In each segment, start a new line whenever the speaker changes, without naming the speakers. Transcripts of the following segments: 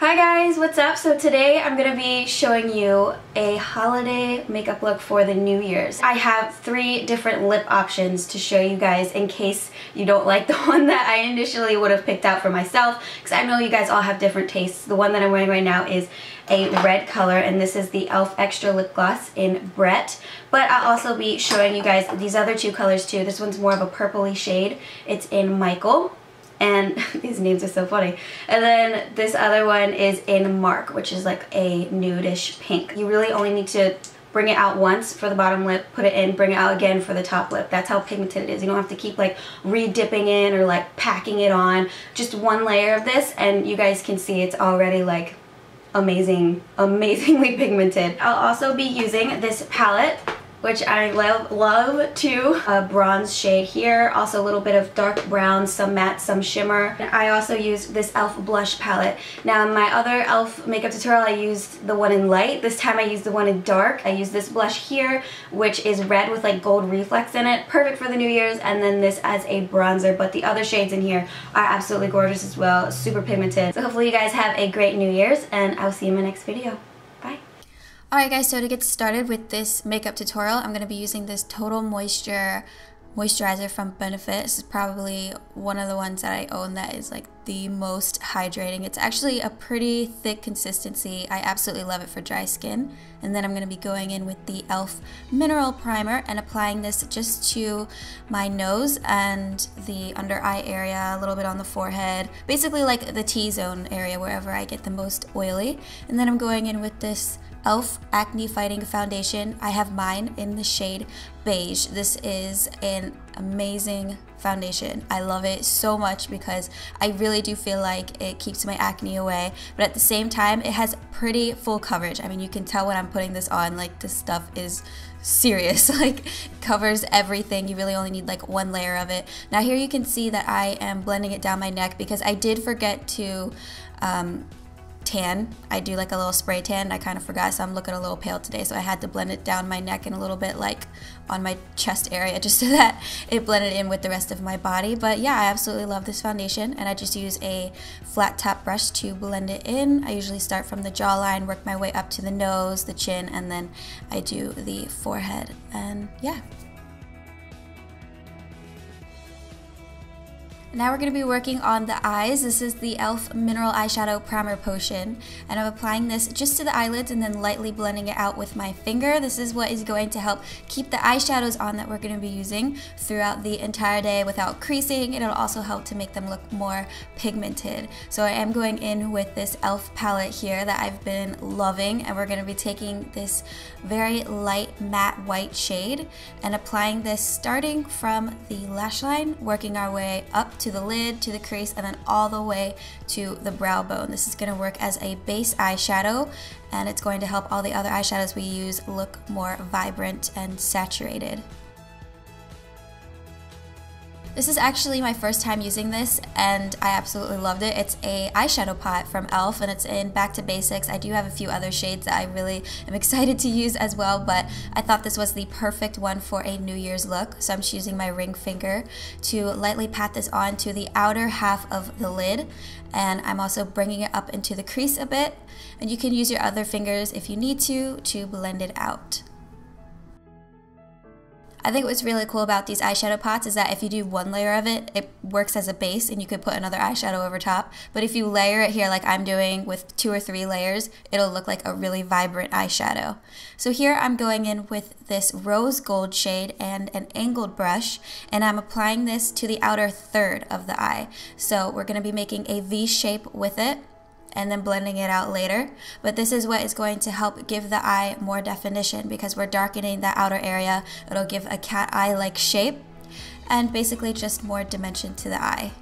Hi guys, what's up? So today I'm going to be showing you a holiday makeup look for the New Year's. I have 3 different lip options to show you guys in case you don't like the one that I initially would have picked out for myself, because I know you guys all have different tastes. The one that I'm wearing right now is a red color, and this is the e.l.f. Extra Lip Gloss in Brett. But I'll also be showing you guys these other 2 colors too. This one's more of a purpley shade. It's in Michael. And these names are so funny. And then this other one is in Mark, which is like a nudish pink. You really only need to bring it out once for the bottom lip, put it in, bring it out again for the top lip. That's how pigmented it is. You don't have to keep like re-dipping in or like packing it on. Just one layer of this and you guys can see it's already like amazingly pigmented. I'll also be using this palette, which I love too. A bronze shade here, also a little bit of dark brown, some matte, some shimmer. And I also used this e.l.f. blush palette. Now in my other e.l.f. makeup tutorial I used the one in light. This time I used the one in dark. I used this blush here, which is red with like gold reflex in it. Perfect for the New Year's, and then this as a bronzer. But the other shades in here are absolutely gorgeous as well, super pigmented. So hopefully you guys have a great New Year's, and I'll see you in my next video. Bye.
Alright guys, so to get started with this makeup tutorial, I'm going to be using this Total Moisture moisturizer from Benefit. This is probably one of the ones that I own that is like the most hydrating. It's actually a pretty thick consistency. I absolutely love it for dry skin. And then I'm going to be going in with the e.l.f. Mineral Primer and applying this just to my nose and the under eye area, a little bit on the forehead, basically like the T-zone area wherever I get the most oily. And then I'm going in with this e.l.f. Acne Fighting Foundation. I have mine in the shade Beige. This is an amazing foundation. I love it so much because I really do feel like it keeps my acne away, but at the same time it has pretty full coverage. I mean, you can tell when I'm putting this on, like this stuff is serious, like covers everything. You really only need like one layer of it. Now here you can see that I am blending it down my neck because I did forget to tan. I do like a little spray tan and I kind of forgot, so I'm looking a little pale today, so I had to blend it down my neck and a little bit like on my chest area just so that it blended in with the rest of my body. But yeah, I absolutely love this foundation, and I just use a flat top brush to blend it in. I usually start from the jawline, work my way up to the nose, the chin, and then I do the forehead, and yeah. Now we're going to be working on the eyes. This is the e.l.f. Mineral Eyeshadow Primer Potion, and I'm applying this just to the eyelids and then lightly blending it out with my finger. This is what is going to help keep the eyeshadows on that we're going to be using throughout the entire day without creasing. It'll also help to make them look more pigmented. So I am going in with this e.l.f. palette here that I've been loving, and we're going to be taking this very light matte white shade and applying this starting from the lash line, working our way up to the lid, to the crease, and then all the way to the brow bone. This is going to work as a base eyeshadow, and it's going to help all the other eyeshadows we use look more vibrant and saturated. This is actually my first time using this, and I absolutely loved it. It's a eyeshadow pot from e.l.f. and it's in Back to Basics. I do have a few other shades that I really am excited to use as well, but I thought this was the perfect one for a New Year's look. So I'm just using my ring finger to lightly pat this on to the outer half of the lid, and I'm also bringing it up into the crease a bit, and you can use your other fingers if you need to blend it out. I think what's really cool about these eyeshadow pots is that if you do one layer of it, it works as a base and you could put another eyeshadow over top. But if you layer it here like I'm doing with 2 or 3 layers, it'll look like a really vibrant eyeshadow. So here I'm going in with this rose gold shade and an angled brush, and I'm applying this to the outer third of the eye. So we're going to be making a V shape with it and then blending it out later. But this is what is going to help give the eye more definition because we're darkening that outer area. It'll give a cat eye-like shape and basically just more dimension to the eye.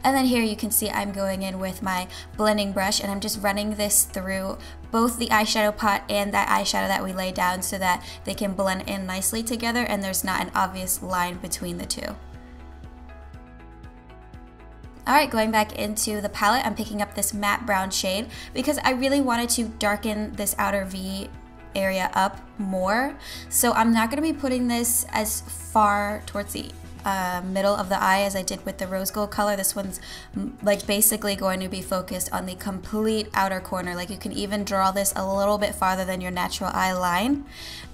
And then here you can see I'm going in with my blending brush, and I'm just running this through both the eyeshadow pot and that eyeshadow that we laid down so that they can blend in nicely together and there's not an obvious line between the two. Alright, going back into the palette, I'm picking up this matte brown shade because I really wanted to darken this outer V area up more. So I'm not going to be putting this as far towards the middle of the eye as I did with the rose gold color. This one's like basically going to be focused on the complete outer corner. Like you can even draw this a little bit farther than your natural eye line.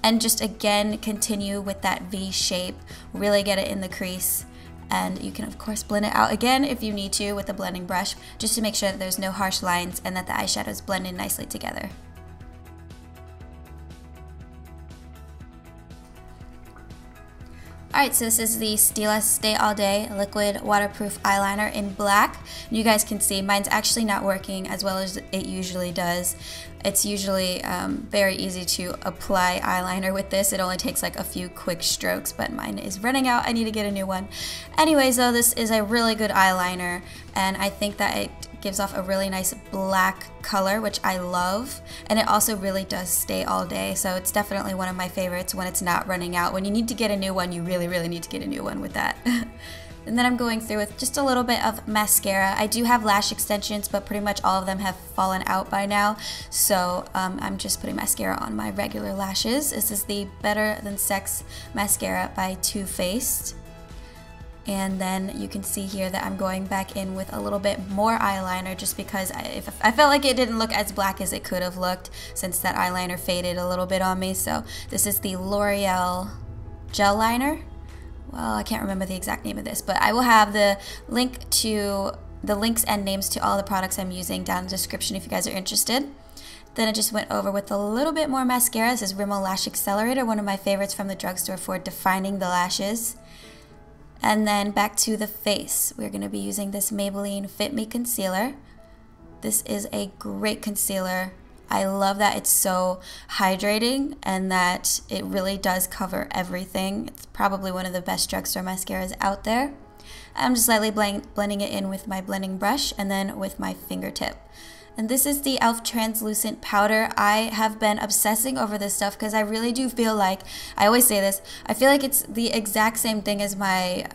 And just again, continue with that V shape, really get it in the crease. And you can of course blend it out again if you need to with a blending brush, just to make sure that there's no harsh lines and that the eyeshadows blend in nicely together. Alright, so this is the Stila Stay All Day Liquid Waterproof Eyeliner in black. You guys can see mine's actually not working as well as it usually does. It's usually very easy to apply eyeliner with this. It only takes like a few quick strokes, but mine is running out. I need to get a new one. Anyways, though, this is a really good eyeliner, and I think that it gives off a really nice black color, which I love, and it also really does stay all day, so it's definitely one of my favorites when it's not running out. When you need to get a new one, you really need to get a new one with that. And then I'm going through with just a little bit of mascara. I do have lash extensions, but pretty much all of them have fallen out by now, so I'm just putting mascara on my regular lashes. This is the Better Than Sex mascara by Too Faced. And then you can see here that I'm going back in with a little bit more eyeliner just because I felt like it didn't look as black as it could have looked since that eyeliner faded a little bit on me. So this is the L'Oreal Gel Liner. Well, I can't remember the exact name of this, but I will have the links and names to all the products I'm using down in the description if you guys are interested. Then I just went over with a little bit more mascara. This is Rimmel Lash Accelerator, one of my favorites from the drugstore for defining the lashes. And then back to the face. We're going to be using this Maybelline Fit Me Concealer. This is a great concealer. I love that it's so hydrating and that it really does cover everything. It's probably one of the best drugstore mascaras out there. I'm just lightly blending it in with my blending brush and then with my fingertip. And this is the e.l.f. translucent powder. I have been obsessing over this stuff because I really do feel like, I always say this, I feel like it's the exact same thing as my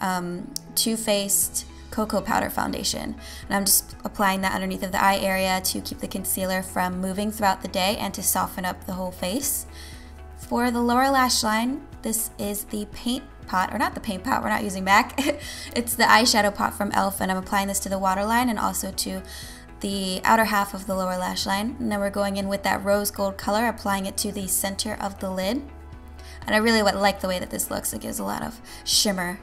Too Faced Cocoa Powder Foundation. And I'm just applying that underneath of the eye area to keep the concealer from moving throughout the day and to soften up the whole face. For the lower lash line, this is the paint pot, or not the paint pot, we're not using MAC. It's the eyeshadow pot from e.l.f. and I'm applying this to the waterline and also to the outer half of the lower lash line. And then we're going in with that rose gold color, applying it to the center of the lid. And I really like the way that this looks. It gives a lot of shimmer.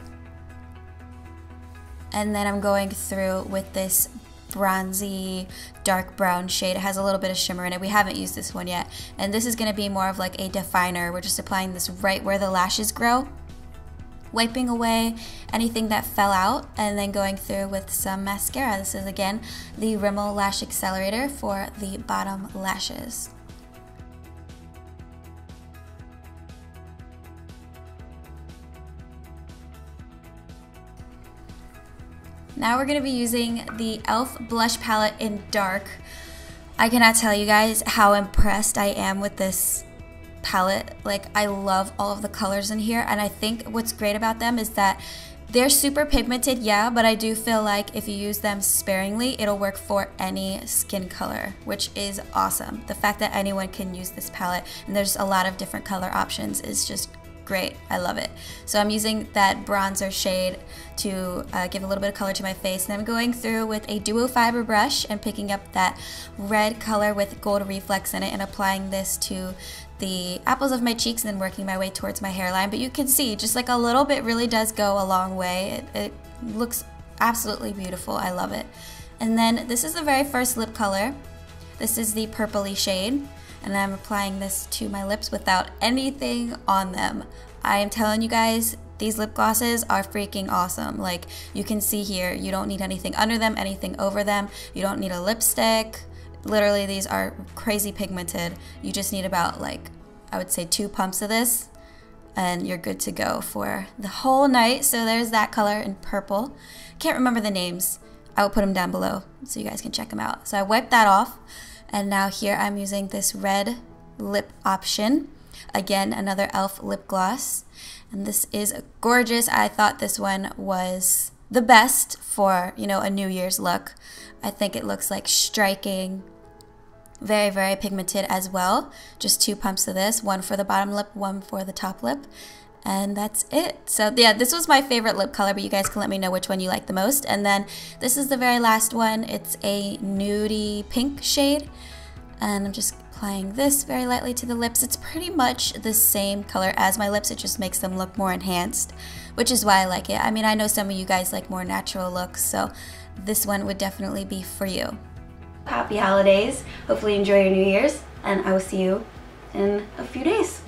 And then I'm going through with this bronzy dark brown shade. It has a little bit of shimmer in it. We haven't used this one yet. And this is going to be more of like a definer. We're just applying this right where the lashes grow, wiping away anything that fell out, and then going through with some mascara. This is again the Rimmel Lash Accelerator for the bottom lashes. Now we're going to be using the e.l.f. blush palette in dark. I cannot tell you guys how impressed I am with this palette. Like, I love all of the colors in here, and I think what's great about them is that they're super pigmented, yeah, but I do feel like if you use them sparingly, it'll work for any skin color, which is awesome. The fact that anyone can use this palette, and there's a lot of different color options, is just great. I love it. So I'm using that bronzer shade to give a little bit of color to my face, and I'm going through with a duo fiber brush and picking up that red color with gold reflex in it and applying this to the apples of my cheeks and then working my way towards my hairline. But you can see just like a little bit really does go a long way. It looks absolutely beautiful. I love it. And then this is the very first lip color. This is the purpley shade, and I'm applying this to my lips without anything on them. I am telling you guys, these lip glosses are freaking awesome. Like, you can see here, you don't need anything under them, anything over them. You don't need a lipstick. Literally, these are crazy pigmented. You just need about, like, I would say 2 pumps of this, and you're good to go for the whole night. So there's that color in purple. Can't remember the names. I will put them down below so you guys can check them out. So I wiped that off, and now here I'm using this red lip option. Again, another e.l.f. lip gloss, and this is gorgeous. I thought this one was the best for, you know, a New Year's look. I think it looks like striking, very, very pigmented as well. Just 2 pumps of this, one for the bottom lip, one for the top lip. And that's it. So yeah, this was my favorite lip color, but you guys can let me know which one you like the most. And then this is the very last one. It's a nudie pink shade. And I'm just applying this very lightly to the lips. It's pretty much the same color as my lips. It just makes them look more enhanced, which is why I like it. I mean, I know some of you guys like more natural looks, so this one would definitely be for you.
Happy holidays. Hopefully you enjoy your New Year's, and I will see you in a few days.